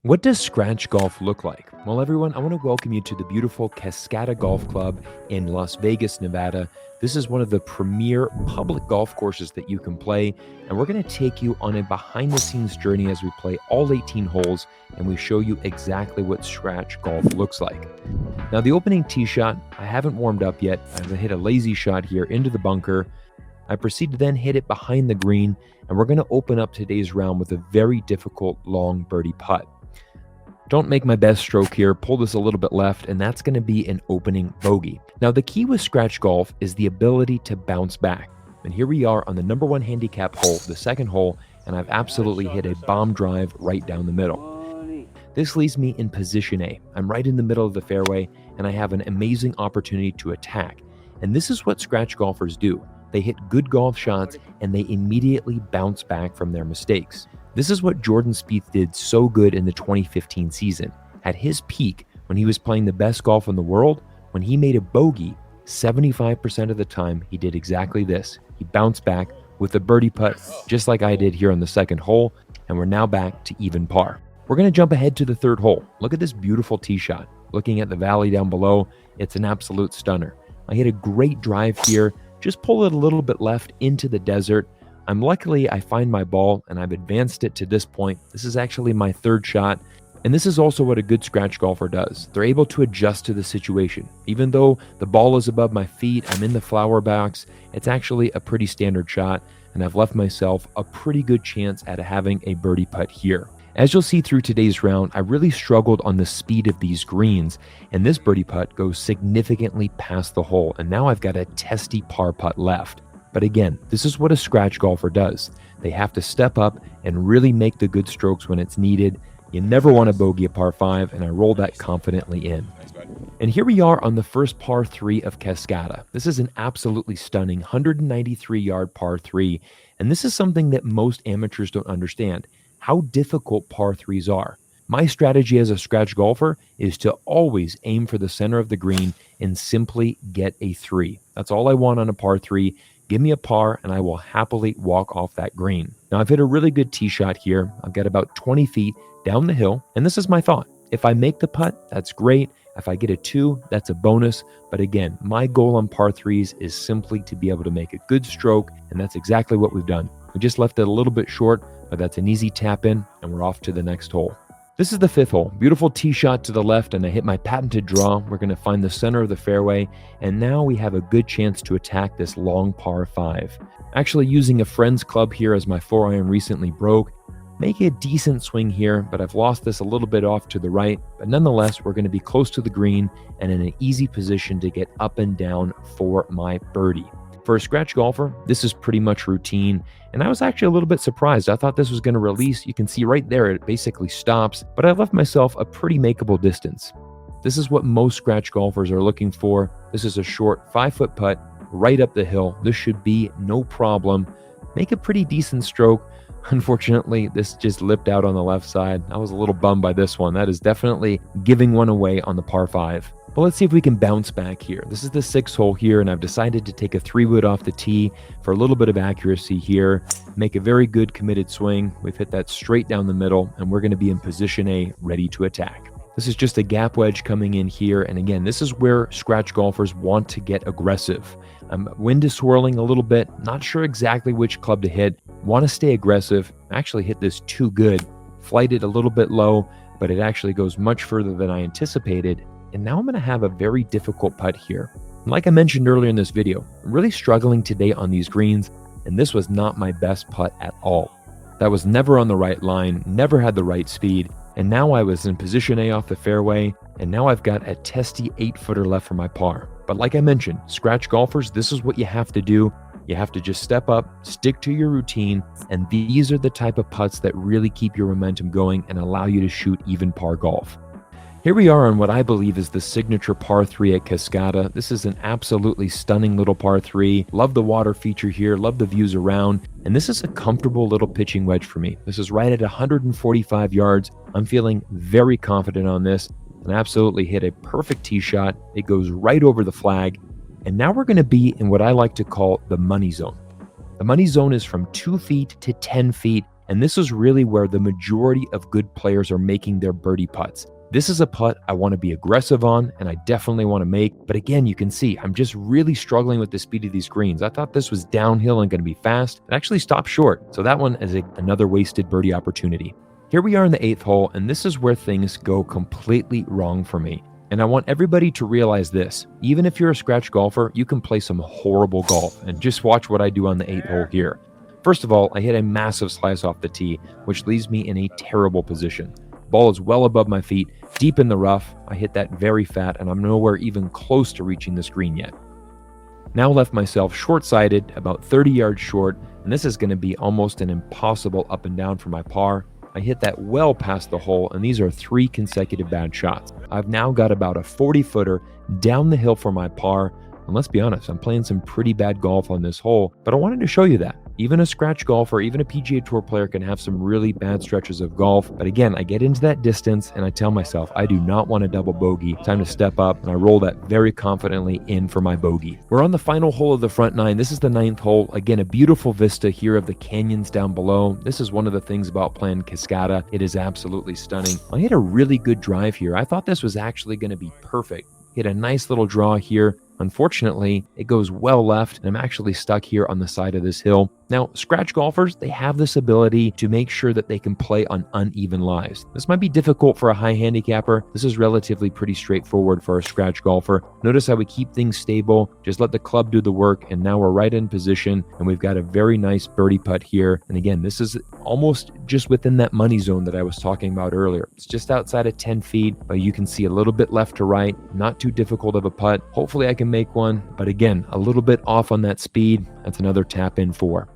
What does scratch golf look like? Well, everyone, I want to welcome you to the beautiful Cascata Golf Club in Las Vegas, Nevada. This is one of the premier public golf courses that you can play, and we're going to take you on a behind the scenes journey as we play all 18 holes and we show you exactly what scratch golf looks like. Now, the opening tee shot, I haven't warmed up yet. I'm going to hit a lazy shot here into the bunker. I proceed to then hit it behind the green, and we're going to open up today's round with a very difficult long birdie putt. Don't make my best stroke here, pull this a little bit left, and that's going to be an opening bogey. Now, the key with scratch golf is the ability to bounce back. And here we are on the number one handicap hole, the second hole, and I've absolutely hit a bomb drive right down the middle. This leaves me in position A. I'm right in the middle of the fairway, and I have an amazing opportunity to attack. And this is what scratch golfers do. They hit good golf shots, and they immediately bounce back from their mistakes. This is what Jordan Spieth did so good in the 2015 season. At his peak, when he was playing the best golf in the world, when he made a bogey, 75% of the time he did exactly this. He bounced back with a birdie putt, just like I did here on the second hole, and we're now back to even par. We're going to jump ahead to the third hole. Look at this beautiful tee shot. Looking at the valley down below, it's an absolute stunner. I hit a great drive here, just pull it a little bit left into the desert. Luckily, I find my ball and I've advanced it to this point. This is actually my third shot. And this is also what a good scratch golfer does. They're able to adjust to the situation. Even though the ball is above my feet, I'm in the flower box, it's actually a pretty standard shot. And I've left myself a pretty good chance at having a birdie putt here. As you'll see through today's round, I really struggled on the speed of these greens. And this birdie putt goes significantly past the hole. And now I've got a testy par putt left. But again, this is what a scratch golfer does. They have to step up and really make the good strokes when it's needed. You never want to bogey a par 5, and I roll that confidently in. And here we are on the first par 3 of Cascata. This is an absolutely stunning 193-yard par 3, and this is something that most amateurs don't understand, how difficult par 3s are. My strategy as a scratch golfer is to always aim for the center of the green and simply get a 3. That's all I want on a par 3. Give me a par and I will happily walk off that green. Now, I've hit a really good tee shot here. I've got about 20 feet down the hill, and this is my thought. If I make the putt, that's great. If I get a 2, that's a bonus. But again, my goal on par 3s is simply to be able to make a good stroke, and that's exactly what we've done. We just left it a little bit short, but that's an easy tap in, and we're off to the next hole. This is the fifth hole. Beautiful tee shot to the left, and I hit my patented draw. We're going to find the center of the fairway, and now we have a good chance to attack this long par 5. Actually using a friend's club here as my 4-iron recently broke. Make a decent swing here, but I've lost this a little bit off to the right. But nonetheless, we're going to be close to the green and in an easy position to get up and down for my birdie. For a scratch golfer, this is pretty much routine, and I was actually a little bit surprised. I thought this was going to release. You can see right there, it basically stops, but I left myself a pretty makeable distance. This is what most scratch golfers are looking for. This is a short 5-foot putt right up the hill. This should be no problem. Make a pretty decent stroke. Unfortunately, this just lipped out on the left side. I was a little bummed by this one. That is definitely giving one away on the par 5. But let's see if we can bounce back here. This is the 6th hole here, and I've decided to take a 3-wood off the tee for a little bit of accuracy here. Make a very good committed swing. We've hit that straight down the middle, and we're going to be in position A, ready to attack. This is just a gap wedge coming in here, and again, this is where scratch golfers want to get aggressive. Wind is swirling a little bit, not sure exactly which club to hit. Want to stay aggressive. Actually hit this too good. Flighted a little bit low, but it actually goes much further than I anticipated. And now I'm going to have a very difficult putt here. Like I mentioned earlier in this video, I'm really struggling today on these greens, and this was not my best putt at all. That was never on the right line, never had the right speed, and now I was in position A off the fairway, and now I've got a testy 8-footer left for my par. But like I mentioned, scratch golfers, this is what you have to do. You have to just step up, stick to your routine, and these are the type of putts that really keep your momentum going and allow you to shoot even par golf. Here we are on what I believe is the signature par 3 at Cascata. This is an absolutely stunning little par 3. Love the water feature here, love the views around, and this is a comfortable little pitching wedge for me. This is right at 145 yards. I'm feeling very confident on this and absolutely hit a perfect tee shot. It goes right over the flag, and now we're going to be in what I like to call the money zone. The money zone is from 2 feet to 10 feet, and this is really where the majority of good players are making their birdie putts. This is a putt I want to be aggressive on, and I definitely want to make. But again, you can see I'm just really struggling with the speed of these greens. I thought this was downhill and going to be fast. It actually stopped short. So that one is another wasted birdie opportunity. Here we are in the 8th hole, and this is where things go completely wrong for me. And I want everybody to realize this. Even if you're a scratch golfer, you can play some horrible golf. And just watch what I do on the 8th hole here. First of all, I hit a massive slice off the tee, which leaves me in a terrible position. Ball is well above my feet, deep in the rough. I hit that very fat, and I'm nowhere even close to reaching this green yet. Now left myself short-sided, about 30 yards short, and this is going to be almost an impossible up and down for my par. I hit that well past the hole, and these are 3 consecutive bad shots. I've now got about a 40-footer down the hill for my par, and let's be honest, I'm playing some pretty bad golf on this hole, but I wanted to show you that. Even a scratch golfer, even a PGA Tour player can have some really bad stretches of golf. But again, I get into that distance and I tell myself, I do not want a double bogey. Time to step up, and I roll that very confidently in for my bogey. We're on the final hole of the front 9. This is the 9th hole. Again, a beautiful vista here of the canyons down below. This is one of the things about playing Cascata. It is absolutely stunning. I hit a really good drive here. I thought this was actually going to be perfect. Hit a nice little draw here. Unfortunately, it goes well left, and I'm actually stuck here on the side of this hill. Now, scratch golfers, they have this ability to make sure that they can play on uneven lies. This might be difficult for a high handicapper. This is relatively pretty straightforward for a scratch golfer. Notice how we keep things stable, just let the club do the work, and now we're right in position, and we've got a very nice birdie putt here. And again, this is almost just within that money zone that I was talking about earlier. It's just outside of 10 feet, but you can see a little bit left to right. Not too difficult of a putt. Hopefully I can make one, but again, a little bit off on that speed. That's another tap in 4.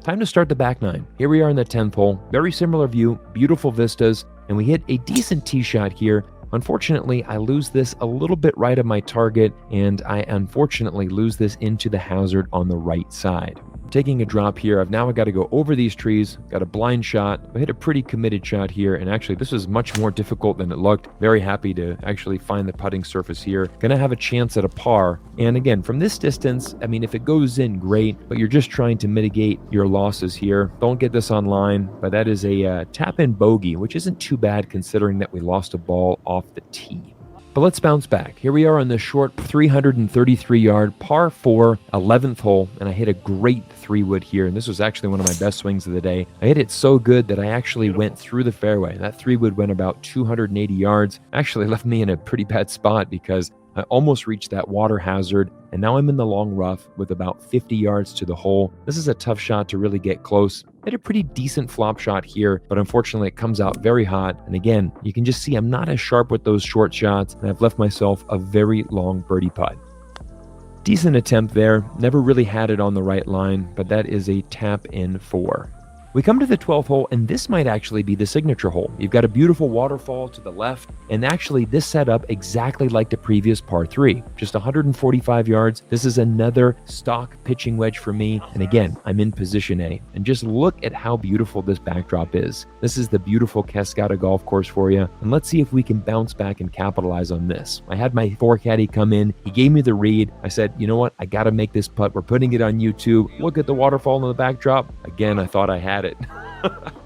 Time to start the back 9. Here we are in the 10th hole. Very similar view, beautiful vistas, and we hit a decent tee shot here. Unfortunately, I lose this a little bit right of my target, and I unfortunately lose this into the hazard on the right side. Taking a drop here, I've now got to go over these trees, got a blind shot. I hit a pretty committed shot here, and actually this is much more difficult than it looked. Very happy to actually find the putting surface here. Gonna have a chance at a par. And again, from this distance, I mean, if it goes in, great, but you're just trying to mitigate your losses here. Don't get this online, but that is a tap-in bogey, which isn't too bad considering that we lost a ball off the tee. But let's bounce back. Here we are on this short 333-yard par 4 11th hole, and I hit a great 3-wood here, and this was actually one of my best swings of the day. I hit it so good that I actually went through the fairway. That 3-wood went about 280 yards. Actually left me in a pretty bad spot because I almost reached that water hazard, and now I'm in the long rough with about 50 yards to the hole. This is a tough shot to really get close. I had a pretty decent flop shot here, but unfortunately it comes out very hot. And again, you can just see I'm not as sharp with those short shots, and I've left myself a very long birdie putt. Decent attempt there. Never really had it on the right line, but that is a tap in 4. We come to the 12th hole, and this might actually be the signature hole. You've got a beautiful waterfall to the left, and actually this set up exactly like the previous par 3. Just 145 yards. This is another stock pitching wedge for me, and again, I'm in position A. And just look at how beautiful this backdrop is. This is the beautiful Cascata golf course for you, and let's see if we can bounce back and capitalize on this. I had my 4 caddy come in. He gave me the read. I said, you know what? I got to make this putt. We're putting it on YouTube. Look at the waterfall in the backdrop. Again, I thought I had it.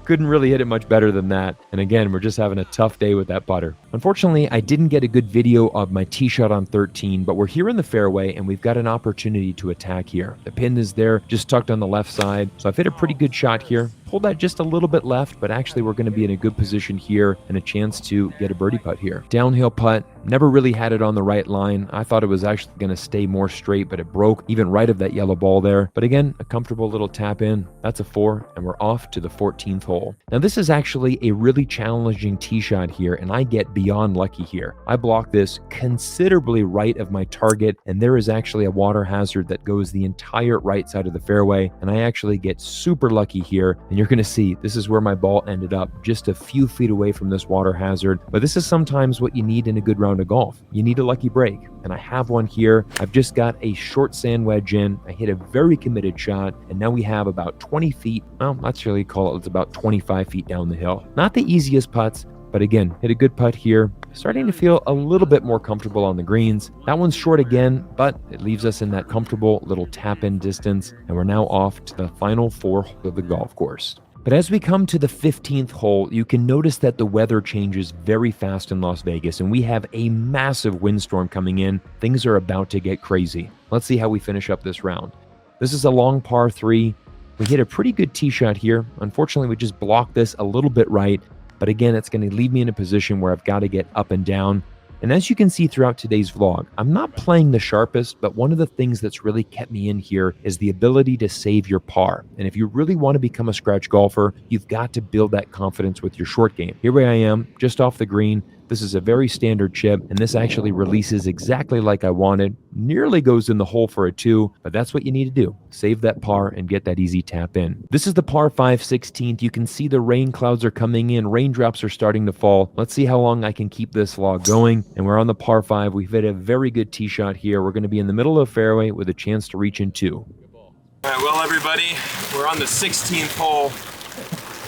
Couldn't really hit it much better than that. And again, we're just having a tough day with that putter. Unfortunately, I didn't get a good video of my tee shot on 13, but we're here in the fairway and we've got an opportunity to attack here. The pin is there, just tucked on the left side. So I've hit a pretty good shot here. Pulled that just a little bit left, but actually we're going to be in a good position here and a chance to get a birdie putt here. Downhill putt, never really had it on the right line. I thought it was actually going to stay more straight, but it broke even right of that yellow ball there. But again, a comfortable little tap in. That's a 4, and we're off to the 14th hole. Now this is actually a really challenging tee shot here, and I get beyond lucky here. I block this considerably right of my target, and there is actually a water hazard that goes the entire right side of the fairway, and I actually get super lucky here. And you're going to see this is where my ball ended up, just a few feet away from this water hazard. But this is sometimes what you need in a good round of golf. You need a lucky break, and I have one here. I've just got a short sand wedge in. I hit a very committed shot, and now we have about 20 feet. Well, let's really call it, it's about 25 feet down the hill. Not the easiest putts, But again, hit a good putt here. Starting to feel a little bit more comfortable on the greens. That one's short again, but it leaves us in that comfortable little tap-in distance, and we're now off to the final 4 holes of the golf course. But as we come to the 15th hole, you can notice that the weather changes very fast in Las Vegas, and we have a massive windstorm coming in. Things are about to get crazy. Let's see how we finish up this round. This is a long par 3. We hit a pretty good tee shot here. Unfortunately, we just blocked this a little bit right, but again, it's going to leave me in a position where I've got to get up and down. And as you can see throughout today's vlog, I'm not playing the sharpest, but one of the things that's really kept me in here is the ability to save your par. And if you really want to become a scratch golfer, you've got to build that confidence with your short game. Here I am, just off the green. This is a very standard chip, and this actually releases exactly like I wanted. Nearly goes in the hole for a 2, but that's what you need to do. Save that par and get that easy tap in. This is the par 5 16th. You can see the rain clouds are coming in. Raindrops are starting to fall. Let's see how long I can keep this vlog going. And we're on the par 5. We've hit a very good tee shot here. We're going to be in the middle of the fairway with a chance to reach in 2. All right, well, everybody, we're on the 16th hole.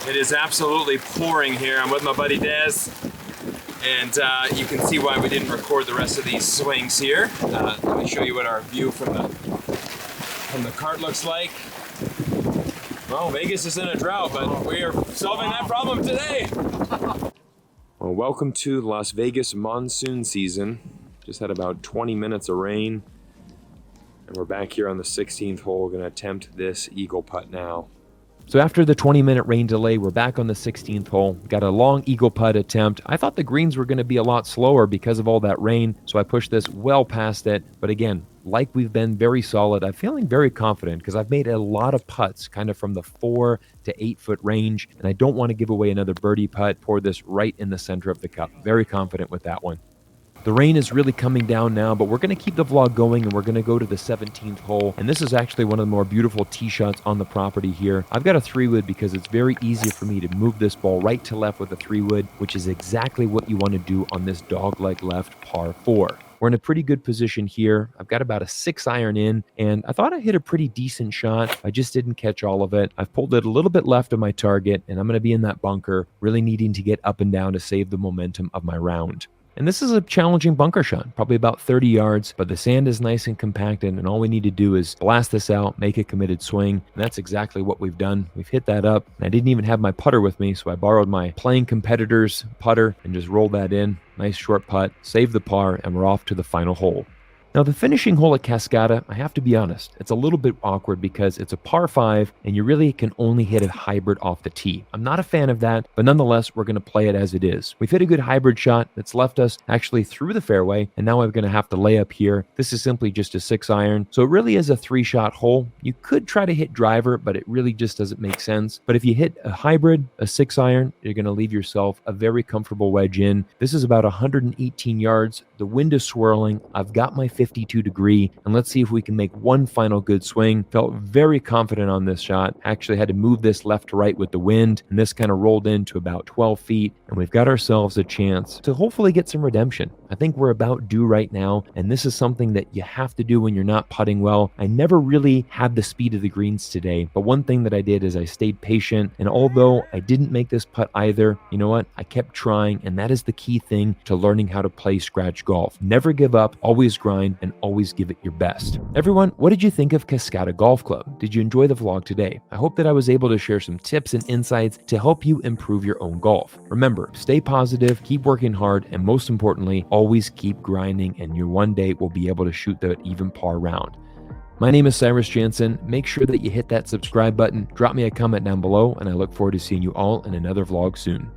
It is absolutely pouring here. I'm with my buddy Des. And you can see why we didn't record the rest of these swings here. Let me show you what our view from the cart looks like. Well, Vegas is in a drought, but we are solving that problem today. Well, welcome to Las Vegas monsoon season. Just had about 20 minutes of rain. And we're back here on the 16th hole. We're going to attempt this eagle putt now. So after the 20-minute rain delay, we're back on the 16th hole. Got a long eagle putt attempt. I thought the greens were going to be a lot slower because of all that rain, so I pushed this well past it. But again, like we've been very solid, I'm feeling very confident because I've made a lot of putts kind of from the 4 to 8 foot range, and I don't want to give away another birdie putt. Pour this right in the center of the cup. Very confident with that one. The rain is really coming down now, but we're going to keep the vlog going, and we're going to go to the 17th hole. And this is actually one of the more beautiful tee shots on the property here. I've got a 3-wood because it's very easy for me to move this ball right to left with a 3-wood, which is exactly what you want to do on this dog-leg left par 4. We're in a pretty good position here. I've got about a 6-iron in, and I thought I hit a pretty decent shot. I just didn't catch all of it. I've pulled it a little bit left of my target, and I'm going to be in that bunker, really needing to get up and down to save the momentum of my round. And this is a challenging bunker shot, probably about 30 yards, but the sand is nice and compacted, and all we need to do is blast this out, make a committed swing, and that's exactly what we've done. We've hit that up, and I didn't even have my putter with me, so I borrowed my playing competitor's putter and just rolled that in. Nice short putt, saved the par, and we're off to the final hole. Now, the finishing hole at Cascata, I have to be honest, it's a little bit awkward because it's a par 5 and you really can only hit a hybrid off the tee. I'm not a fan of that, but nonetheless, we're going to play it as it is. We've hit a good hybrid shot that's left us actually through the fairway, and now I'm going to have to lay up here. This is simply just a 6-iron, so it really is a 3-shot hole. You could try to hit driver, but it really just doesn't make sense. But if you hit a hybrid, a 6-iron, you're going to leave yourself a very comfortable wedge in. This is about 118 yards. The wind is swirling. I've got my 52 degree, and let's see if we can make one final good swing. Felt very confident on this shot. Actually had to move this left to right with the wind, and this kind of rolled into about 12 feet, and we've got ourselves a chance to hopefully get some redemption. I think we're about due right now, and this is something that you have to do when you're not putting well. I never really had the speed of the greens today, but one thing that I did is I stayed patient, and although I didn't make this putt either, you know what? I kept trying, and that is the key thing to learning how to play scratch golf. Never give up, always grind, and always give it your best. Everyone, what did you think of Cascata Golf Club? Did you enjoy the vlog today? I hope that I was able to share some tips and insights to help you improve your own golf. Remember, stay positive, keep working hard, and most importantly, always keep grinding, and you one day will be able to shoot the even par round. My name is Cyrus Jansen. Make sure that you hit that subscribe button, drop me a comment down below, and I look forward to seeing you all in another vlog soon.